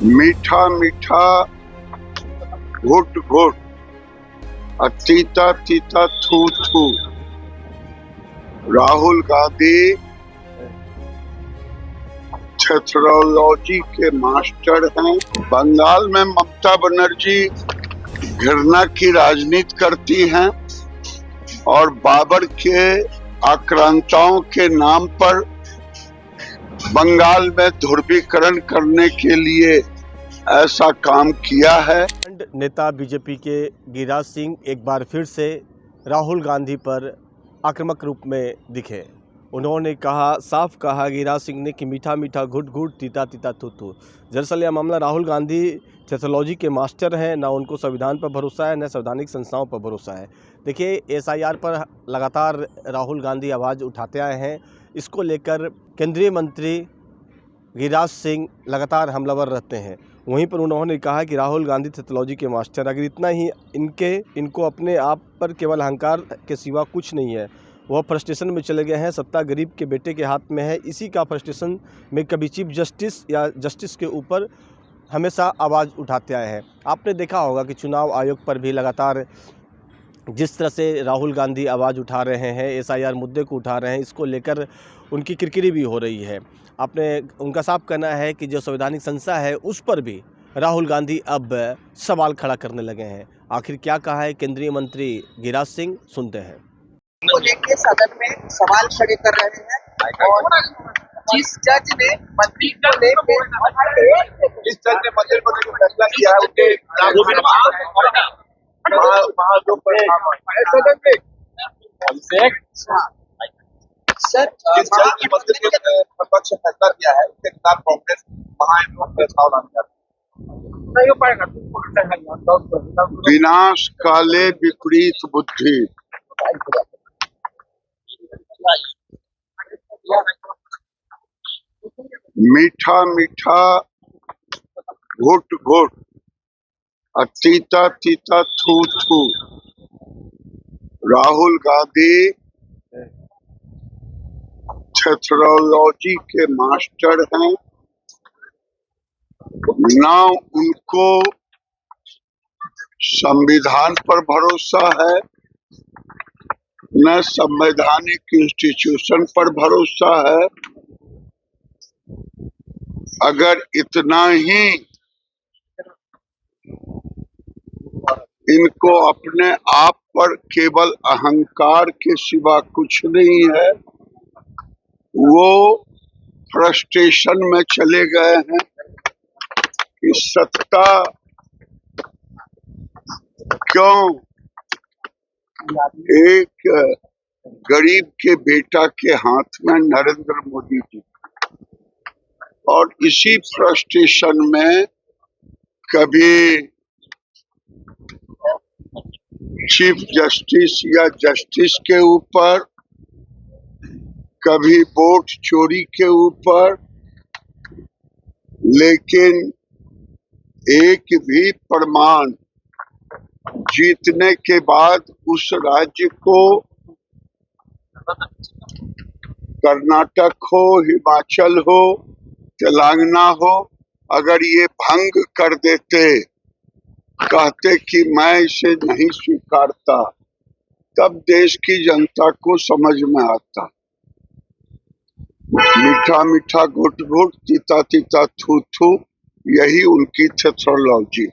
मीठा मीठा घुट घुट और तीता तीता थू थू। राहुल गांधी थेथरोलॉजी के मास्टर हैं। बंगाल में ममता बनर्जी घृणा की राजनीति करती हैं और बाबर के आक्रांताओं के नाम पर बंगाल में ध्रुवीकरण करने के लिए ऐसा काम किया है। नेता बीजेपी के गिरिराज सिंह एक बार फिर से राहुल गांधी पर आक्रामक रूप में दिखे। उन्होंने साफ कहा गिरिराज सिंह ने कि मीठा मीठा घुट घुट तीता तीता थू थू। दरअसल यह मामला राहुल गांधी थेथोलॉजी के मास्टर हैं, ना उनको संविधान पर भरोसा है, न संवैधानिक संस्थाओं पर भरोसा है। देखिए, एसआईआर पर लगातार राहुल गांधी आवाज़ उठाते आए हैं। इसको लेकर केंद्रीय मंत्री गिरिराज सिंह लगातार हमलावर रहते हैं। वहीं पर उन्होंने कहा कि राहुल गांधी थेथोलॉजी के मास्टर, अगर इतना ही इनको अपने आप पर केवल अहंकार के सिवा कुछ नहीं है, वह फ्रस्ट्रेशन में चले गए हैं। सत्ता गरीब के बेटे के हाथ में है। इसी का फ्रस्ट्रेशन में कभी चीफ जस्टिस या जस्टिस के ऊपर हमेशा आवाज़ उठाते आए हैं। आपने देखा होगा कि चुनाव आयोग पर भी लगातार जिस तरह से राहुल गांधी आवाज़ उठा रहे हैं, एसआईआर मुद्दे को उठा रहे हैं, इसको लेकर उनकी किरकिरी भी हो रही है। उनका साफ कहना है कि जो संवैधानिक संस्था है उस पर भी राहुल गांधी अब सवाल खड़ा करने लगे हैं। आखिर क्या कहा है केंद्रीय मंत्री गिरिराज सिंह, सुनते हैं। को लेके सदन में सवाल खड़े कर रहे हैं और जिस जज ने मंत्री को लेके फैसला किया है उनके सर, जिस जज ने मंत्री के पक्ष में फैसला किया है उसके खिलाफ कांग्रेस विनाश काले विपरीत बुद्धि। मीठा मीठा घुट घुट और तीता तीता थू थू। राहुल गांधी थेथरोलॉजी के मास्टर हैं। ना उनको संविधान पर भरोसा है, न संवैधानिक इंस्टीट्यूशन पर भरोसा है। अगर इतना ही इनको अपने आप पर केवल अहंकार के सिवा कुछ नहीं है, वो फ्रस्ट्रेशन में चले गए हैं कि सत्ता क्यों एक गरीब के बेटा के हाथ में, नरेंद्र मोदी जी। और इसी फ्रस्ट्रेशन में कभी चीफ जस्टिस या जस्टिस के ऊपर, कभी वोट चोरी के ऊपर, लेकिन एक भी प्रमाण जीतने के बाद उस राज्य को, कर्नाटक हो, हिमाचल हो, तेलंगाना हो, अगर ये भंग कर देते, कहते कि मैं इसे नहीं स्वीकारता, तब देश की जनता को समझ में आता। मीठा मीठा घुट घुट तीता तीता थू थू, यही उनकी थेथोलॉजी।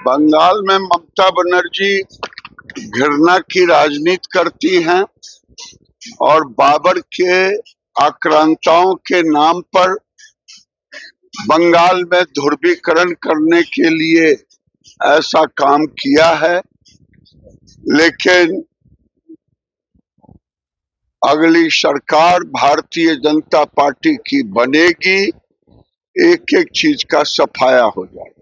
बंगाल में ममता बनर्जी घृणा की राजनीति करती हैं और बाबर के आक्रांताओं के नाम पर बंगाल में ध्रुवीकरण करने के लिए ऐसा काम किया है। लेकिन अगली सरकार भारतीय जनता पार्टी की बनेगी, एक एक चीज का सफाया हो जाएगा।